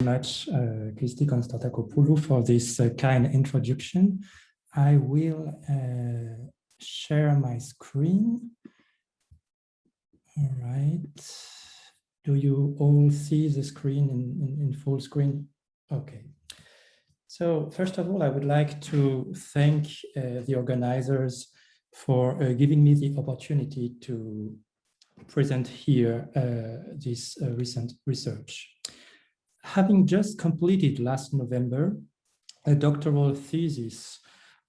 much, Christy Konstantakopoulou, for this kind introduction. I will share my screen. All right. Do you all see the screen in full screen? Okay. So first of all, I would like to thank the organizers for giving me the opportunity to present here this recent research. Having just completed last November a doctoral thesis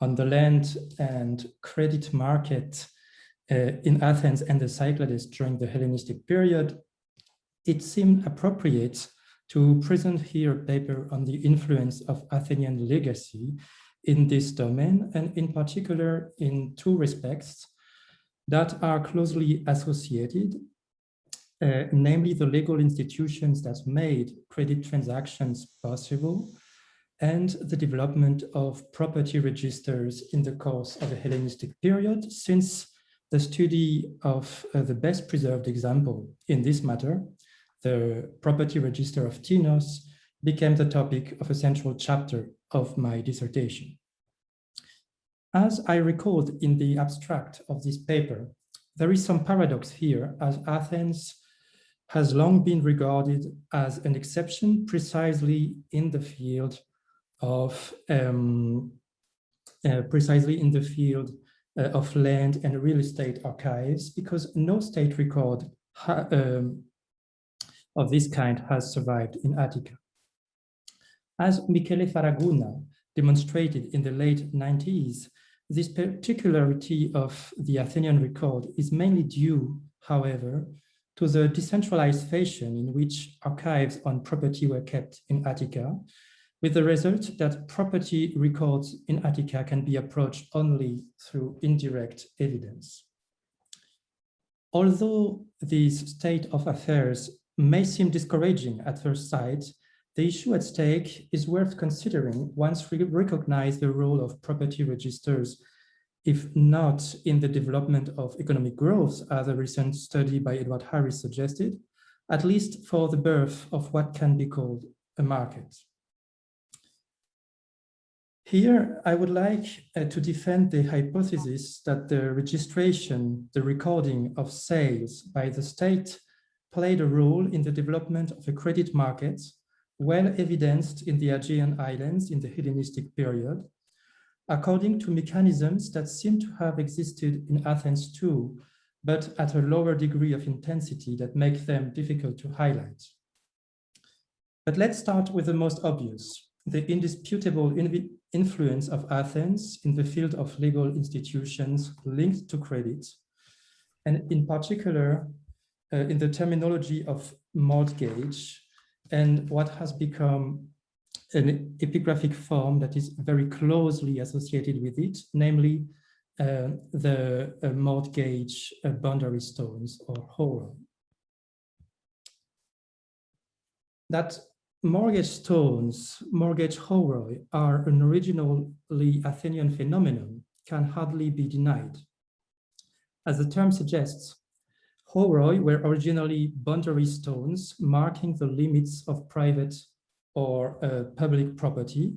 on the land and credit market in Athens and the Cyclades during the Hellenistic period, it seemed appropriate to present here a paper on the influence of Athenian legacy in this domain, and in particular in two respects that are closely associated, namely the legal institutions that made credit transactions possible and the development of property registers in the course of the Hellenistic period, since the study of the best preserved example in this matter, the property register of Tinos, became the topic of a central chapter of my dissertation. As I recalled in the abstract of this paper, there is some paradox here, as Athens has long been regarded as an exception precisely in the field of land and real estate archives, because no state record of this kind has survived in Attica. As Michele Faraguna demonstrated in the late 90s, this particularity of the Athenian record is mainly due, however, to the decentralized fashion in which archives on property were kept in Attica, with the result that property records in Attica can be approached only through indirect evidence. Although this state of affairs may seem discouraging at first sight, the issue at stake is worth considering once we recognize the role of property registers, if not in the development of economic growth, as a recent study by Edward Harris suggested, at least for the birth of what can be called a market. Here, I would like to defend the hypothesis that the registration, the recording of sales by the state played a role in the development of a credit market, well evidenced in the Aegean islands in the Hellenistic period, according to mechanisms that seem to have existed in Athens too, but at a lower degree of intensity that make them difficult to highlight. But let's start with the most obvious, the indisputable influence of Athens in the field of legal institutions linked to credit, and in particular, in the terminology of mortgage and what has become an epigraphic form that is very closely associated with it, namely the mortgage boundary stones or horoi. That mortgage stones, mortgage horoi, are an originally Athenian phenomenon can hardly be denied. As the term suggests, horoi were originally boundary stones marking the limits of private or public property,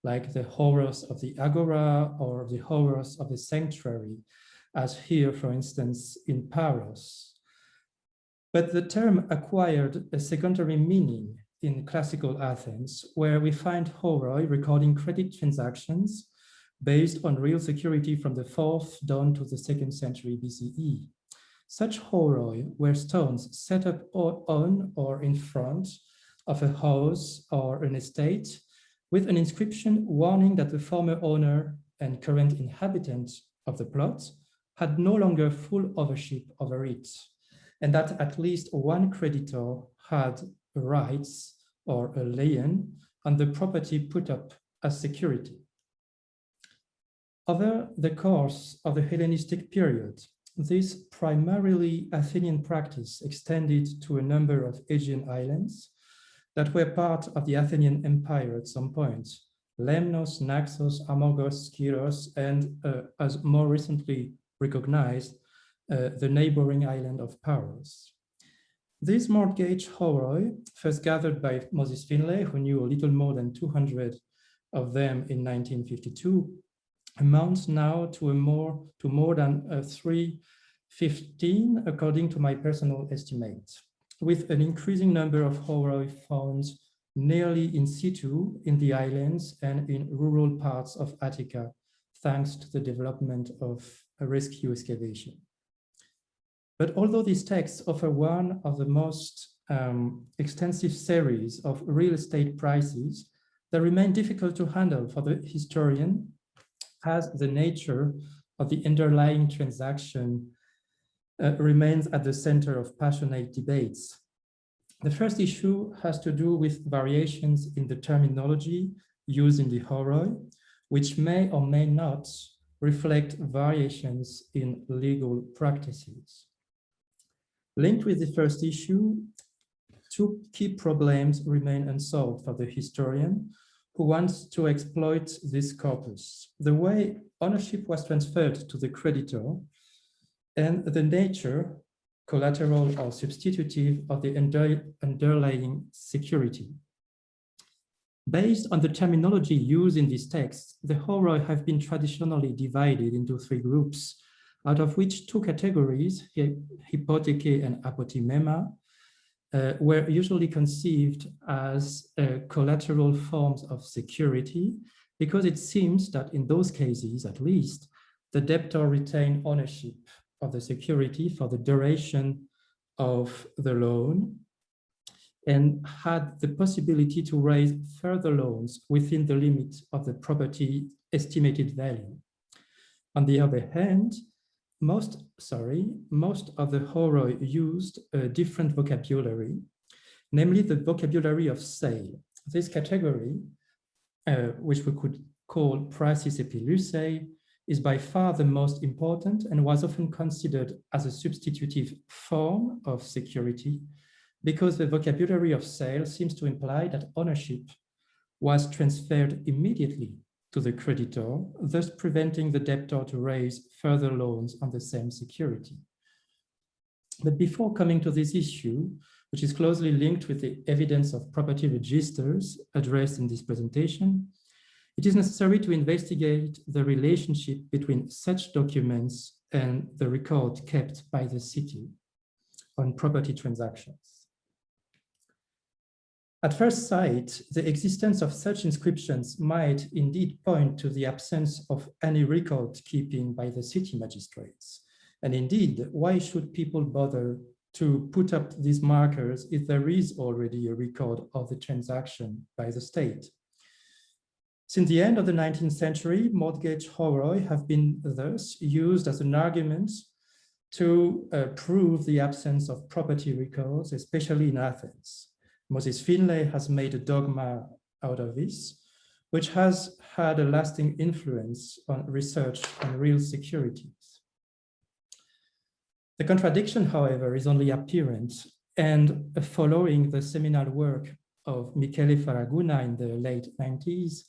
like the horos of the agora or the horos of the sanctuary, as here, for instance, in Paros. But the term acquired a secondary meaning in classical Athens, where we find horoi recording credit transactions based on real security from the 4th down to the 2nd century BCE. Such horoi were stones set up on or in front of a house or an estate with an inscription warning that the former owner and current inhabitant of the plot had no longer full ownership over it, and that at least one creditor had rights or a lien on the property put up as security. Over the course of the Hellenistic period, this primarily Athenian practice extended to a number of Aegean islands that were part of the Athenian Empire at some point, Lemnos, Naxos, Amorgos, Skyros, and as more recently recognized, the neighboring island of Paros. This mortgage horror, first gathered by Moses Finlay, who knew a little more than 200 of them in 1952, amounts now to more than 315, according to my personal estimate, with an increasing number of horror found nearly in situ in the islands and in rural parts of Attica, thanks to the development of a rescue excavation. But although these texts offer one of the most extensive series of real estate prices, they remain difficult to handle for the historian, as the nature of the underlying transaction remains at the center of passionate debates. The first issue has to do with variations in the terminology used in the horror, which may or may not reflect variations in legal practices. Linked with the first issue, two key problems remain unsolved for the historian who wants to exploit this corpus: the way ownership was transferred to the creditor and the nature, collateral or substitutive, of the underlying security. Based on the terminology used in these texts, the horror have been traditionally divided into three groups, out of which two categories, hypotheke and apotimema, were usually conceived as collateral forms of security, because it seems that in those cases, at least, the debtor retained ownership of the security for the duration of the loan and had the possibility to raise further loans within the limit of the property estimated value. On the other hand, most of the horror used a different vocabulary, namely the vocabulary of sale. This category, which we could call praxis epilusae, is by far the most important and was often considered as a substitutive form of security, because the vocabulary of sale seems to imply that ownership was transferred immediately to the creditor, thus preventing the debtor to raise further loans on the same security. But before coming to this issue, which is closely linked with the evidence of property registers addressed in this presentation, it is necessary to investigate the relationship between such documents and the record kept by the city on property transactions. At first sight, the existence of such inscriptions might indeed point to the absence of any record keeping by the city magistrates. And indeed, why should people bother to put up these markers if there is already a record of the transaction by the state? Since the end of the 19th century, mortgage horror have been thus used as an argument to prove the absence of property records, especially in Athens. Moses Finlay has made a dogma out of this, which has had a lasting influence on research on real securities. The contradiction, however, is only apparent, and following the seminal work of Michele Faraguna in the late 90s,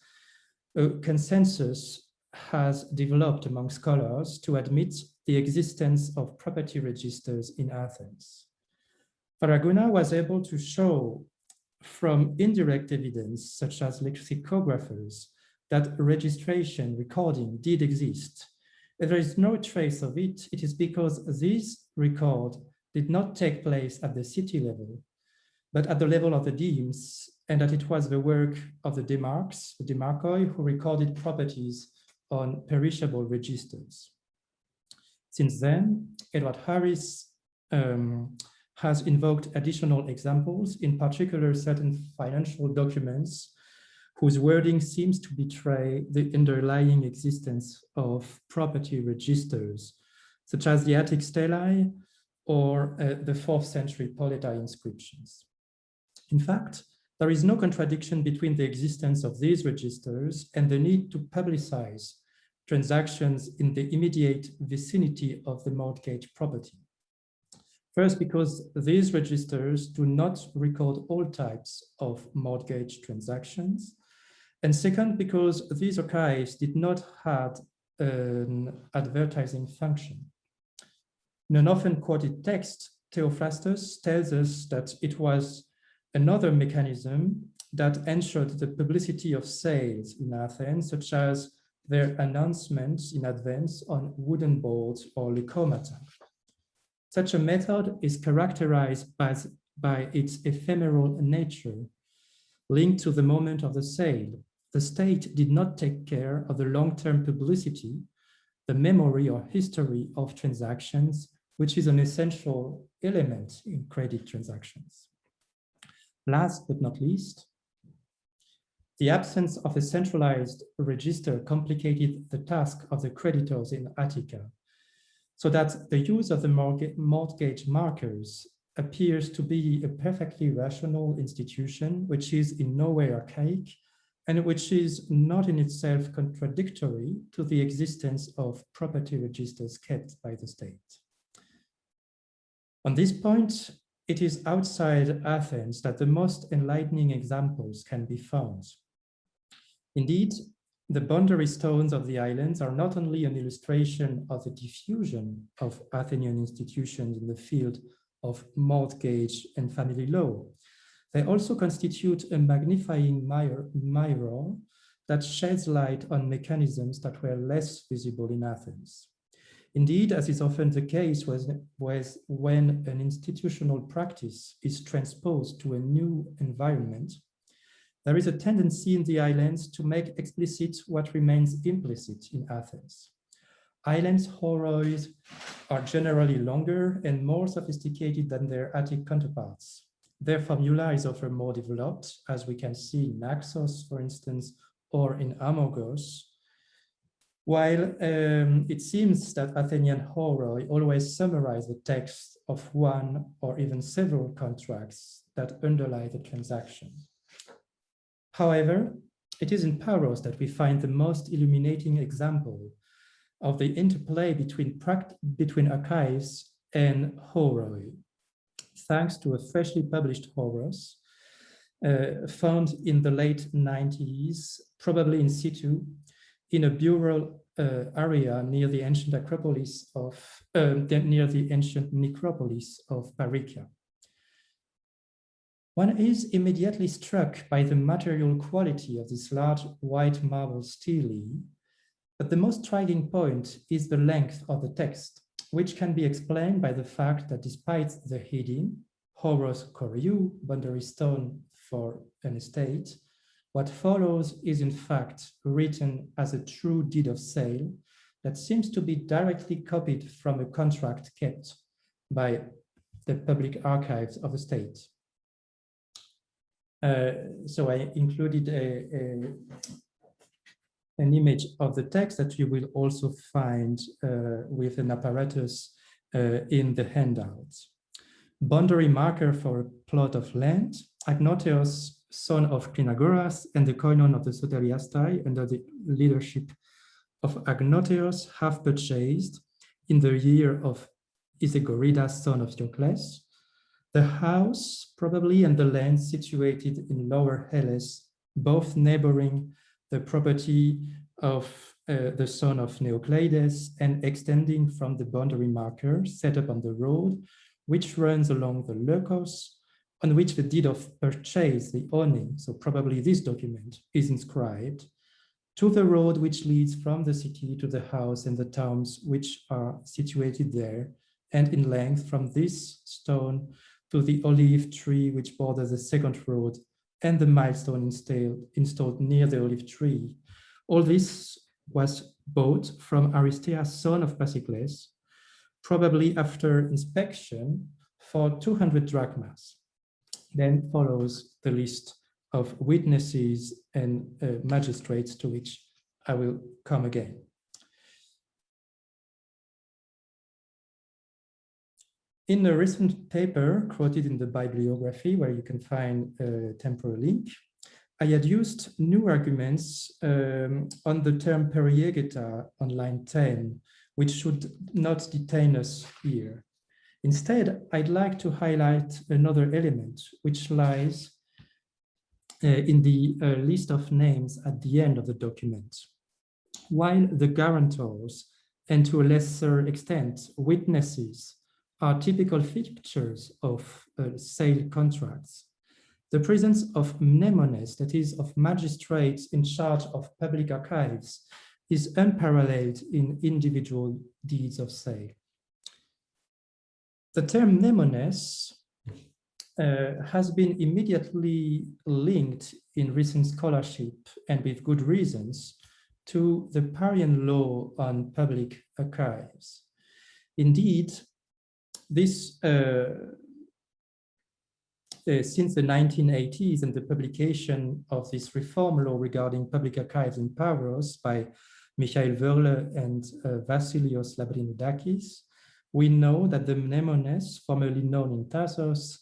a consensus has developed among scholars to admit the existence of property registers in Athens. Faraguna was able to show from indirect evidence, such as lexicographers, that registration recording did exist. If there is no trace of it, it is because this record did not take place at the city level, but at the level of the demes, and that it was the work of the demarchoi, who recorded properties on perishable registers. Since then, Edward Harris has invoked additional examples, in particular certain financial documents whose wording seems to betray the underlying existence of property registers, such as the Attic stelae or the 4th century poleta inscriptions. In fact, there is no contradiction between the existence of these registers and the need to publicize transactions in the immediate vicinity of the mortgage property. First, because these registers do not record all types of mortgage transactions. And second, because these archives did not have an advertising function. In an often quoted text Theophrastus tells us that it was another mechanism that ensured the publicity of sales in Athens, such as their announcements in advance on wooden boards or leucomata. Such a method is characterized by its ephemeral nature, linked to the moment of the sale. The state did not take care of the long-term publicity, the memory or history of transactions, which is an essential element in credit transactions. Last but not least, the absence of a centralized register complicated the task of the creditors in Attica, so that the use of the mortgage markers appears to be a perfectly rational institution, which is in no way archaic, and which is not in itself contradictory to the existence of property registers kept by the state. On this point, it is outside Athens that the most enlightening examples can be found. Indeed, the boundary stones of the islands are not only an illustration of the diffusion of Athenian institutions in the field of mortgage and family law, they also constitute a magnifying mirror that sheds light on mechanisms that were less visible in Athens. Indeed, as is often the case when an institutional practice is transposed to a new environment, there is a tendency in the islands to make explicit what remains implicit in Athens. Islands' horois are generally longer and more sophisticated than their Attic counterparts. Their formula is often more developed, as we can see in Naxos, for instance, or in Amorgos, while it seems that Athenian horoi always summarize the text of one or even several contracts that underlie the transaction. However, it is in Paros that we find the most illuminating example of the interplay between archives and horoi, thanks to a freshly published Horos found in the late 90s, probably in situ, in a burial area near the ancient necropolis of Parikia. One is immediately struck by the material quality of this large white marble stele, but the most striking point is the length of the text, which can be explained by the fact that despite the heading, Horos Koriou, boundary stone for an estate, what follows is in fact written as a true deed of sale that seems to be directly copied from a contract kept by the public archives of the state. So I included an image of the text that you will also find with an apparatus in the handouts. Boundary marker for a plot of land, Agnoteos, son of Clinagoras, and the koinon of the Soteliastai, under the leadership of Agnoteos, have purchased in the year of Isegoridas, son of Diocles, the house probably and the land situated in Lower Hellas, both neighboring the property of the son of Neocleides and extending from the boundary marker set up on the road, which runs along the Leucos, on which the deed of purchase, the owning, so probably this document, is inscribed, to the road which leads from the city to the house and the towns which are situated there, and in length from this stone to the olive tree which borders the second road, and the milestone installed near the olive tree. All this was bought from Aristeas, son of Pasicles, probably after inspection, for 200 drachmas. Then follows the list of witnesses and magistrates, to which I will come again. In a recent paper quoted in the bibliography, where you can find a temporal link, I had used new arguments on the term periegeta on line 10, which should not detain us here. Instead, I'd like to highlight another element, which lies in the list of names at the end of the document. While the guarantors, and to a lesser extent, witnesses, are typical features of sale contracts. The presence of mnemones, that is, of magistrates in charge of public archives, is unparalleled in individual deeds of sale. The term mnemones has been immediately linked in recent scholarship, and with good reasons, to the Parian law on public archives. Indeed, this since the 1980s and the publication of this reform law regarding public archives in Paros by Michael Wörle and Vassilios Labrinoudakis, we know that the mnemones, formerly known in Thasos,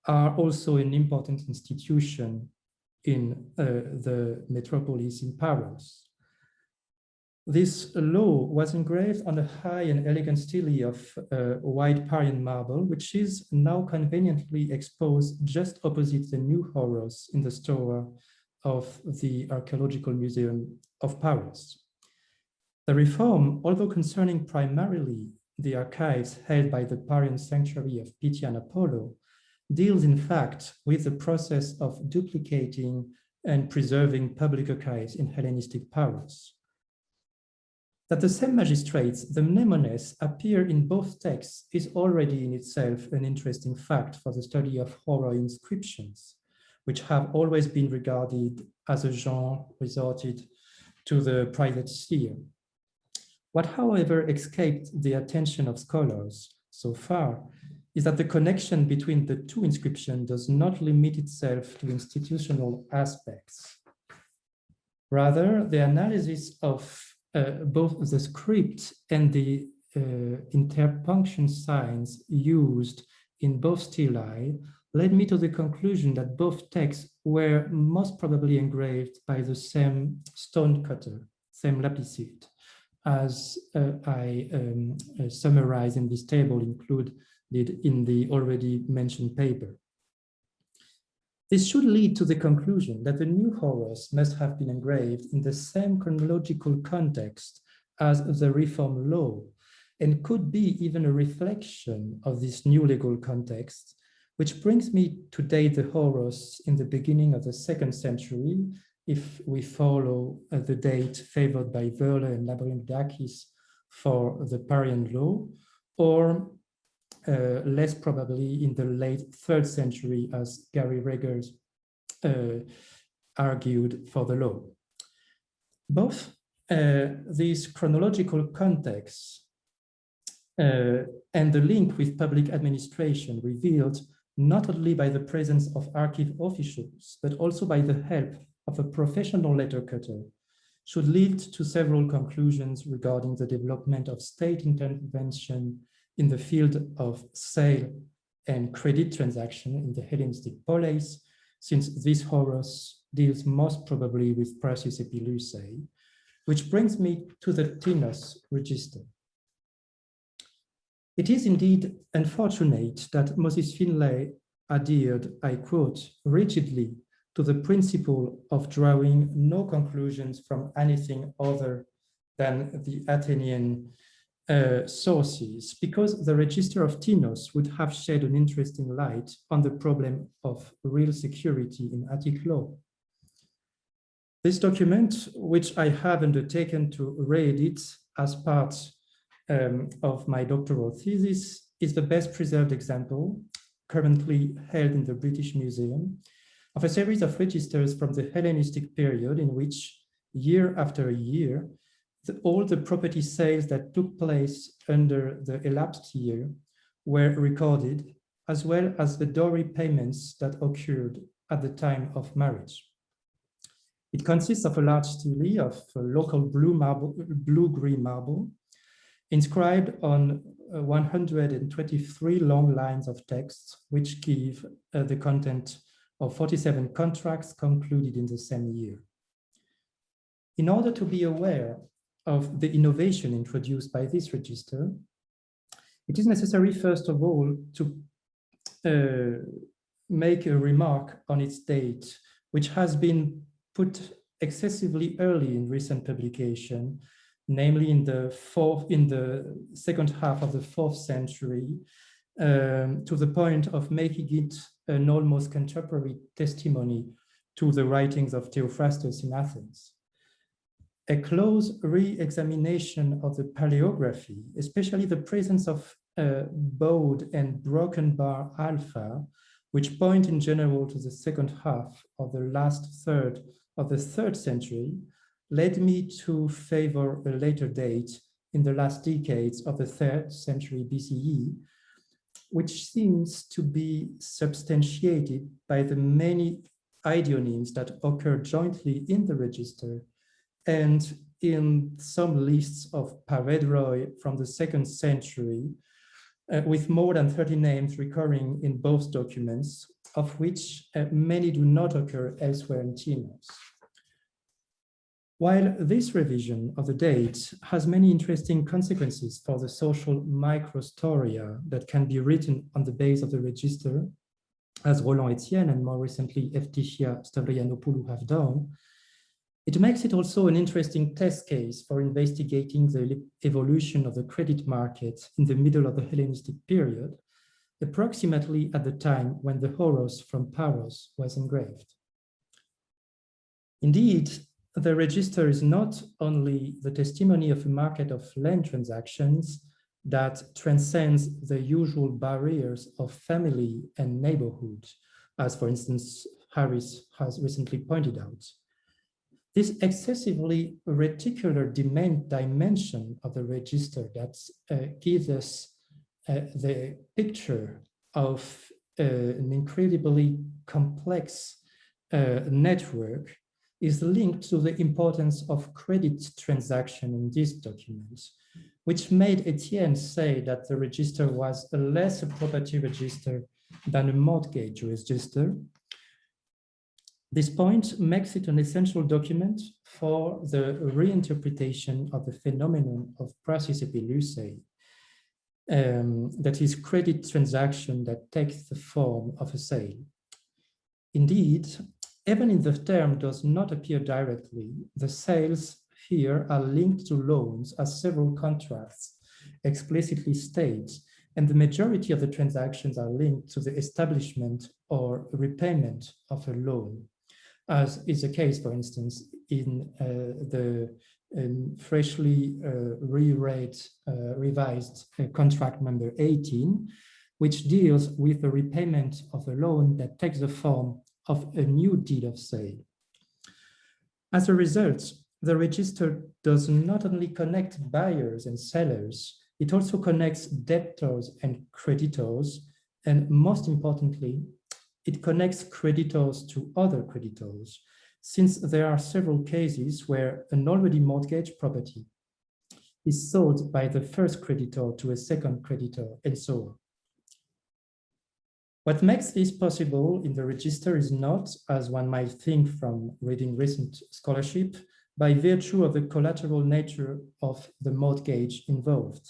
are also an important institution in the metropolis in Paros. This law was engraved on a high and elegant stele of white Parian marble, which is now conveniently exposed just opposite the new Horos in the store of the Archaeological Museum of Paros. The reform, although concerning primarily the archives held by the Parian sanctuary of Pythia and Apollo, deals in fact with the process of duplicating and preserving public archives in Hellenistic Paros. That the same magistrates, the mnemones, appear in both texts is already in itself an interesting fact for the study of horror inscriptions, which have always been regarded as a genre resorted to the private sphere. What, however, escaped the attention of scholars so far is that the connection between the two inscriptions does not limit itself to institutional aspects. Rather, the analysis of both the script and the interpunction signs used in both stelae led me to the conclusion that both texts were most probably engraved by the same stonecutter, same lapicite, as I summarize in this table included in the already mentioned paper. This should lead to the conclusion that the new Horos must have been engraved in the same chronological context as the Reform law, and could be even a reflection of this new legal context, which brings me to date the Horos in the beginning of the 2nd century, if we follow the date favored by Wörle and Labrinoudakis for the Parian law, or less probably in the late 3rd century, as Gary Regers argued for the law. Both these chronological contexts and the link with public administration revealed not only by the presence of archive officials, but also by the help of a professional letter cutter, should lead to several conclusions regarding the development of state intervention in the field of sale and credit transaction in the Hellenistic polis, since this Horos deals most probably with Praxis Epilusae, which brings me to the Tinos register. It is indeed unfortunate that Moses Finlay adhered, I quote, rigidly to the principle of drawing no conclusions from anything other than the Athenian sources, because the register of Tinos would have shed an interesting light on the problem of real security in Attic law. This document, which I have undertaken to re-edit as part of my doctoral thesis, is the best preserved example, currently held in the British Museum, of a series of registers from the Hellenistic period in which, year after year, all the property sales that took place under the elapsed year were recorded, as well as the dowry payments that occurred at the time of marriage. It consists of a large stele of local blue-green marble, inscribed on 123 long lines of text, which give the content of 47 contracts concluded in the same year. In order to be aware of the innovation introduced by this register, it is necessary, first of all, to make a remark on its date, which has been put excessively early in recent publication, namely in the second half of the 4th century, to the point of making it an almost contemporary testimony to the writings of Theophrastus in Athens. A close re-examination of the paleography, especially the presence of bowed and broken bar alpha, which point in general to the second half of the last third of the 3rd century, led me to favor a later date in the last decades of the 3rd century BCE, which seems to be substantiated by the many idionyms that occur jointly in the register and in some lists of paredroi from the 2nd century, with more than 30 names recurring in both documents, of which many do not occur elsewhere in Tinos. While this revision of the date has many interesting consequences for the social microstoria that can be written on the base of the register, as Roland Etienne and more recently Eftichia Stavrianopoulou have done, it makes it also an interesting test case for investigating the evolution of the credit market in the middle of the Hellenistic period, approximately at the time when the Horos from Paros was engraved. Indeed, the register is not only the testimony of a market of land transactions that transcends the usual barriers of family and neighborhood, as for instance, Harris has recently pointed out. This excessively reticular dimension of the register that gives us the picture of an incredibly complex network is linked to the importance of credit transaction in this document, which made Etienne say that the register was less a property register than a mortgage register. This point makes it an essential document for the reinterpretation of the phenomenon of praxis epilusae, that is credit transaction that takes the form of a sale. Indeed, even if the term does not appear directly, the sales here are linked to loans, as several contracts explicitly state, and the majority of the transactions are linked to the establishment or repayment of a loan, as is the case, for instance, in the freshly revised contract number 18, which deals with the repayment of a loan that takes the form of a new deed of sale. As a result, the register does not only connect buyers and sellers, it also connects debtors and creditors, and most importantly, it connects creditors to other creditors, since there are several cases where an already mortgaged property is sold by the first creditor to a second creditor, and so on. What makes this possible in the register is not, as one might think from reading recent scholarship, by virtue of the collateral nature of the mortgage involved.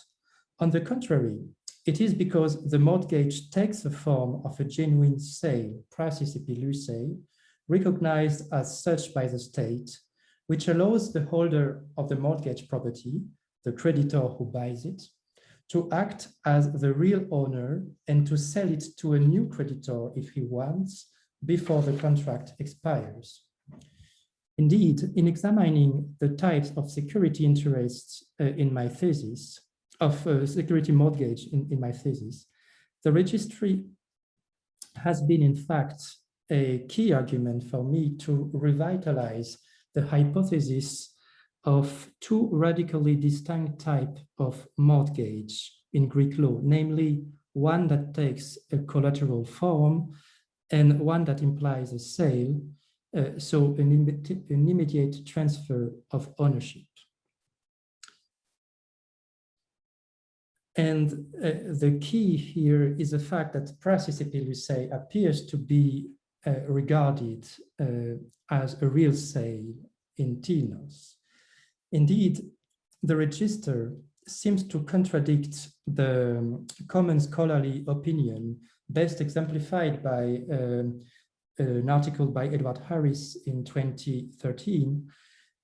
On the contrary, it is because the mortgage takes the form of a genuine sale, praxis epilusae, recognized as such by the state, which allows the holder of the mortgage property, the creditor who buys it, to act as the real owner and to sell it to a new creditor if he wants, before the contract expires. Indeed, in examining the types of security interests in my thesis, of security mortgage in my thesis, the registry has been, in fact, a key argument for me to revitalize the hypothesis of two radically distinct types of mortgage in Greek law, namely one that takes a collateral form and one that implies a sale, so an immediate transfer of ownership. And the key here is the fact that praxis epilusae appears to be regarded as a real sale in Tinos. Indeed, the register seems to contradict the common scholarly opinion, best exemplified by an article by Edward Harris in 2013,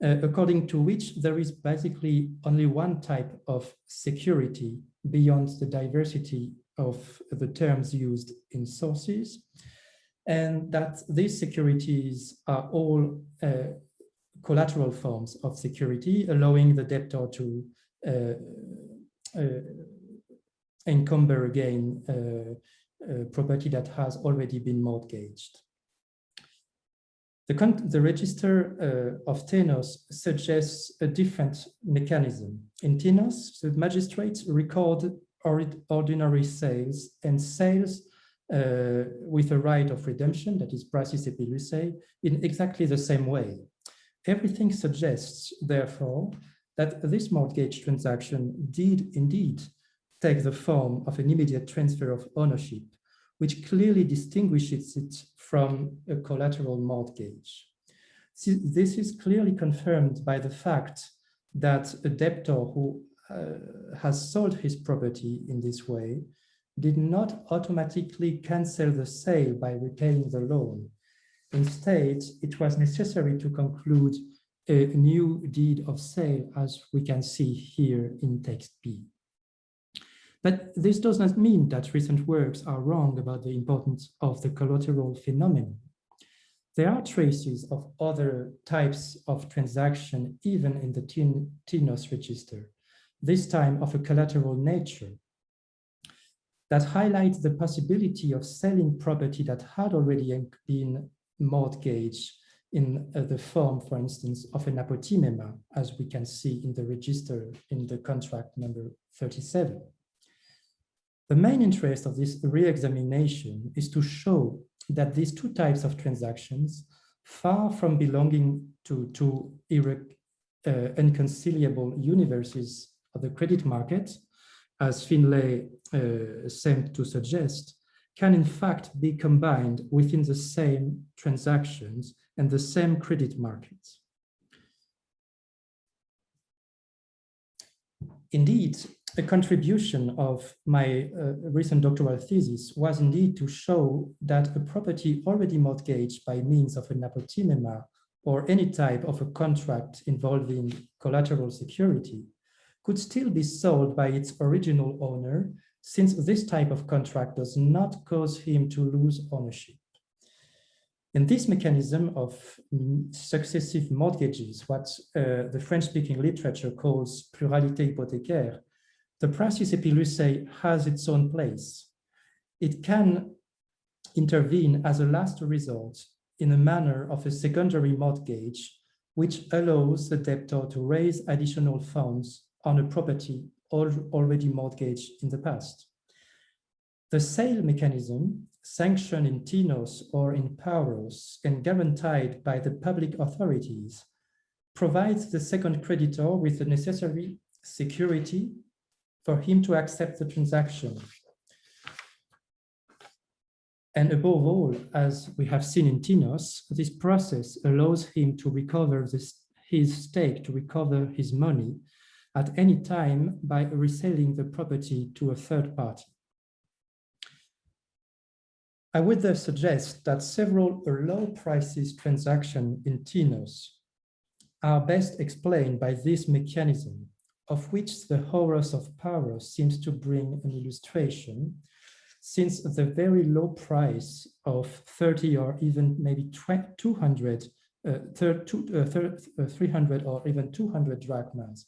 according to which there is basically only one type of security beyond the diversity of the terms used in sources, and that these securities are all collateral forms of security, allowing the debtor to encumber again property that has already been mortgaged. The register of tenos suggests a different mechanism. In tenos, the magistrates record ordinary sales and sales with a right of redemption, that is praxis epilusae, in exactly the same way. Everything suggests, therefore, that this mortgage transaction did indeed take the form of an immediate transfer of ownership, which clearly distinguishes it from a collateral mortgage. This is clearly confirmed by the fact that a debtor who has sold his property in this way did not automatically cancel the sale by repaying the loan. Instead, it was necessary to conclude a new deed of sale, as we can see here in text B. But this does not mean that recent works are wrong about the importance of the collateral phenomenon. There are traces of other types of transaction even in the tenos register, this time of a collateral nature, that highlight the possibility of selling property that had already been mortgaged in the form, for instance, of an apotimema, as we can see in the register in the contract number 37. The main interest of this re-examination is to show that these two types of transactions, far from belonging to two inconciliable universes of the credit market, as Finlay seemed to suggest, can in fact be combined within the same transactions and the same credit markets. Indeed, a contribution of my recent doctoral thesis was indeed to show that a property already mortgaged by means of an apotimema or any type of a contract involving collateral security could still be sold by its original owner, since this type of contract does not cause him to lose ownership. In this mechanism of successive mortgages, what the French-speaking literature calls pluralité hypothécaire, the praxis epilusae has its own place. It can intervene as a last resort in a manner of a secondary mortgage, which allows the debtor to raise additional funds on a property already mortgaged in the past. The sale mechanism, sanctioned in tenos or in pauros and guaranteed by the public authorities, provides the second creditor with the necessary security for him to accept the transaction. And above all, as we have seen in tenos, this process allows him to recover his stake, to recover his money at any time by reselling the property to a third party. I would thus suggest that several low prices transactions in tenos are best explained by this mechanism, of which the horus of pauros seems to bring an illustration, since the very low price of 30 or even maybe 200, 300 or even 200 drachmas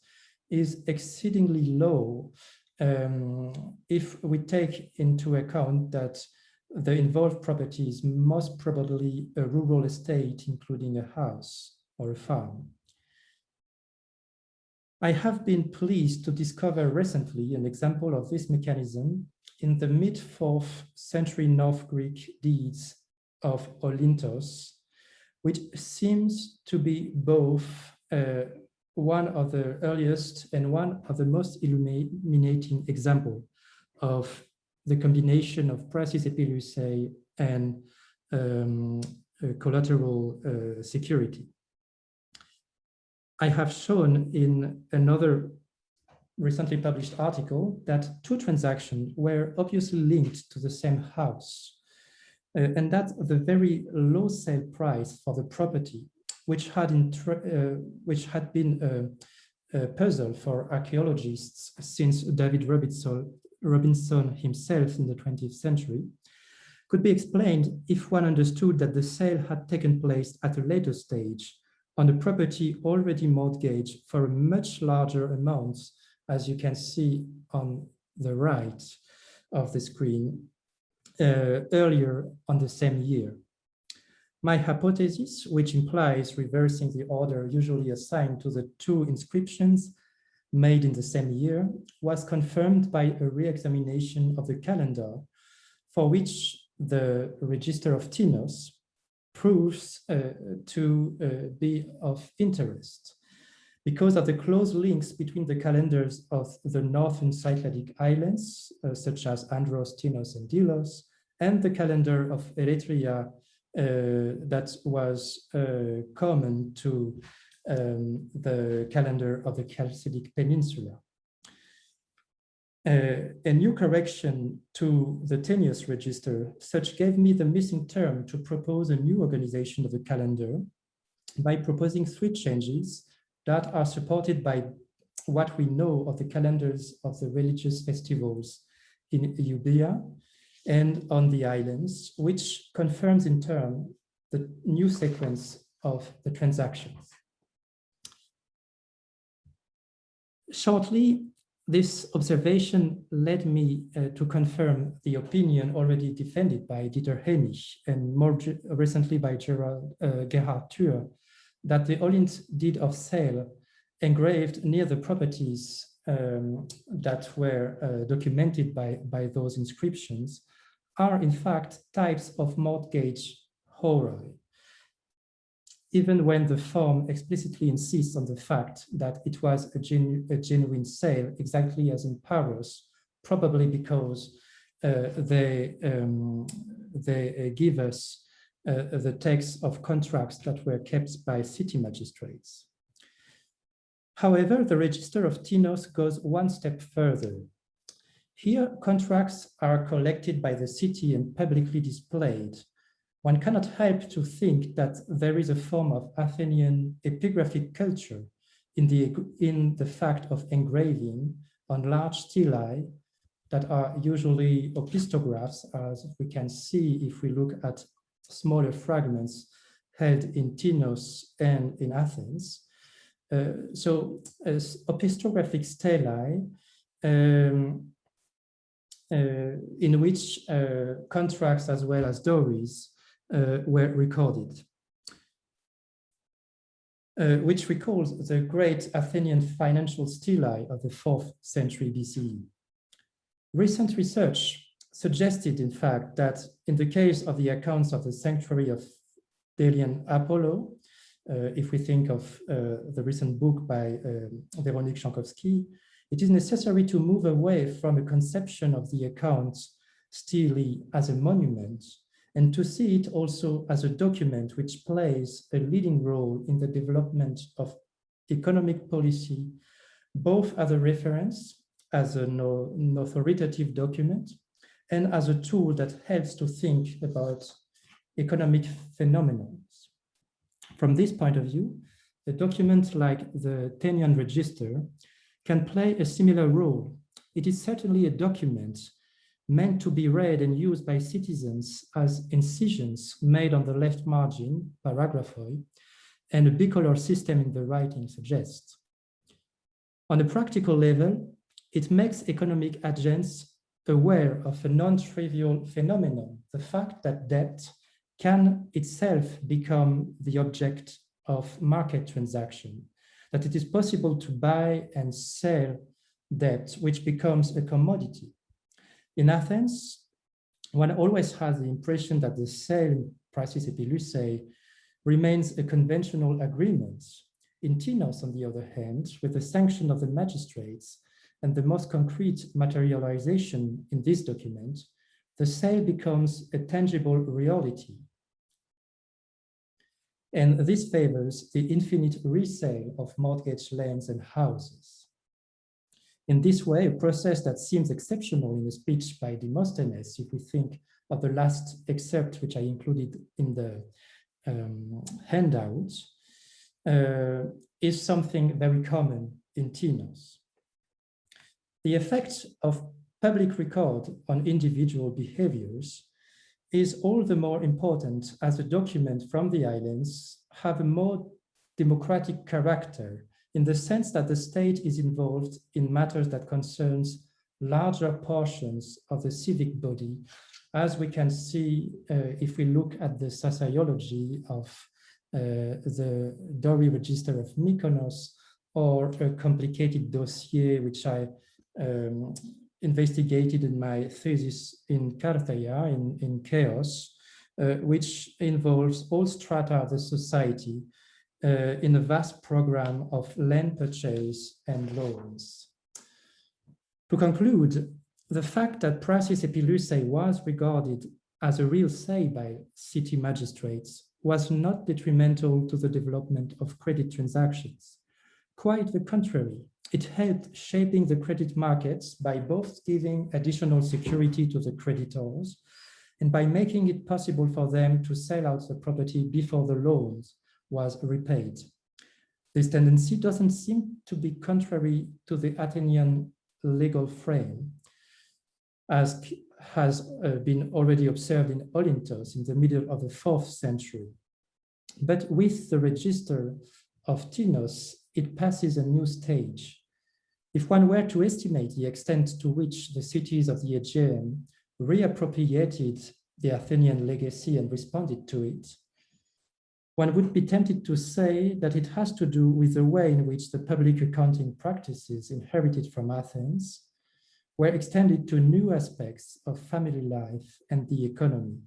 is exceedingly low if we take into account that the involved property is most probably a rural estate, including a house or a farm. I have been pleased to discover recently an example of this mechanism in the mid-4th century North Greek deeds of Olynthos, which seems to be both one of the earliest and one of the most illuminating examples of the combination of praxis epilusae and collateral security. I have shown in another recently published article that two transactions were obviously linked to the same house, and that the very low sale price for the property which had been a puzzle for archaeologists since David Robinson himself in the 20th century, could be explained if one understood that the sale had taken place at a later stage on a property already mortgaged for a much larger amount, as you can see on the right of the screen, earlier on the same year. My hypothesis, which implies reversing the order usually assigned to the two inscriptions made in the same year, was confirmed by a re-examination of the calendar, for which the Register of Tinos proves to be of interest because of the close links between the calendars of the northern Cycladic islands, such as Andros, Tinos, and Delos, and the calendar of Eretria that was common to the calendar of the Chalcidic Peninsula. A new correction to the tenuous register such gave me the missing term to propose a new organization of the calendar by proposing 3 changes that are supported by what we know of the calendars of the religious festivals in Euboea and on the islands, which confirms in turn the new sequence of the transactions. Shortly, this observation led me to confirm the opinion already defended by Dieter Hennig and more recently by Gerhard Thür, that the Olint deed of sale engraved near the properties that were documented by those inscriptions are in fact types of mortgage horary, even when the form explicitly insists on the fact that it was a genuine sale, exactly as in Paros, probably because they give us the text of contracts that were kept by city magistrates. However, the Register of Tinos goes one step further. Here, contracts are collected by the city and publicly displayed. One cannot help to think that there is a form of Athenian epigraphic culture in the fact of engraving on large stelae that are usually opistographs, as we can see if we look at smaller fragments held in Tinos and in Athens. So as opistographic stelae in which contracts as well as dowries were recorded, which recalls the great Athenian financial stelae of the 4th century BCE. Recent research suggested, in fact, that in the case of the accounts of the sanctuary of Delian Apollo, if we think of the recent book by Véronique Shankowski, it is necessary to move away from a conception of the accounts stelae as a monument and to see it also as a document which plays a leading role in the development of economic policy, both as a reference, as an authoritative document, and as a tool that helps to think about economic phenomena. From this point of view, a document like the Tenian Register can play a similar role. It is certainly a document meant to be read and used by citizens as incisions made on the left margin, paragraphoi, and a bicolor system in the writing suggests. On a practical level, it makes economic agents aware of a non-trivial phenomenon, the fact that debt can itself become the object of market transaction, that it is possible to buy and sell debt, which becomes a commodity. In Athens, one always has the impression that the sale praxis epilusei remains a conventional agreement. In Tinos, on the other hand, with the sanction of the magistrates and the most concrete materialization in this document, the sale becomes a tangible reality. And this favors the infinite resale of mortgaged lands and houses. In this way, a process that seems exceptional in a speech by Demosthenes, if we think of the last excerpt which I included in the handout, is something very common in Tinos. The effect of public record on individual behaviors is all the more important as the documents from the islands have a more democratic character in the sense that the state is involved in matters that concerns larger portions of the civic body, as we can see if we look at the sociology of the Dowry Register of Mykonos, or a complicated dossier which I investigated in my thesis in Carthaya, in Chaos, which involves all strata of the society in a vast program of land purchase and loans. To conclude, the fact that praxis epilusae was regarded as a real say by city magistrates was not detrimental to the development of credit transactions. Quite the contrary, it helped shaping the credit markets by both giving additional security to the creditors and by making it possible for them to sell out the property before the loans was repaid. This tendency doesn't seem to be contrary to the Athenian legal frame, as has been already observed in Olynthos in the middle of the 4th century. But with the register of Tinos, it passes a new stage. If one were to estimate the extent to which the cities of the Aegean reappropriated the Athenian legacy and responded to it, one would be tempted to say that it has to do with the way in which the public accounting practices inherited from Athens were extended to new aspects of family life and the economy.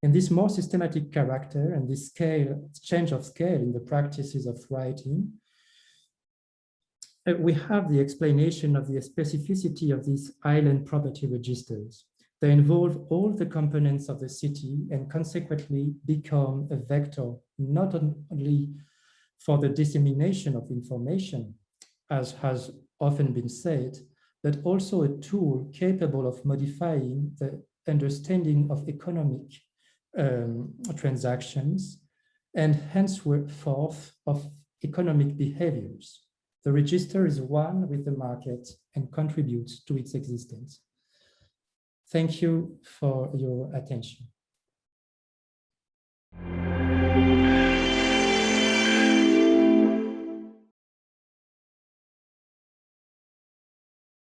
In this more systematic character and this change of scale in the practices of writing, we have the explanation of the specificity of these island property registers. They involve all the components of the city and consequently become a vector not only for the dissemination of information, as has often been said, but also a tool capable of modifying the understanding of economic transactions and henceforth of economic behaviors. The register is one with the market and contributes to its existence. Thank you for your attention.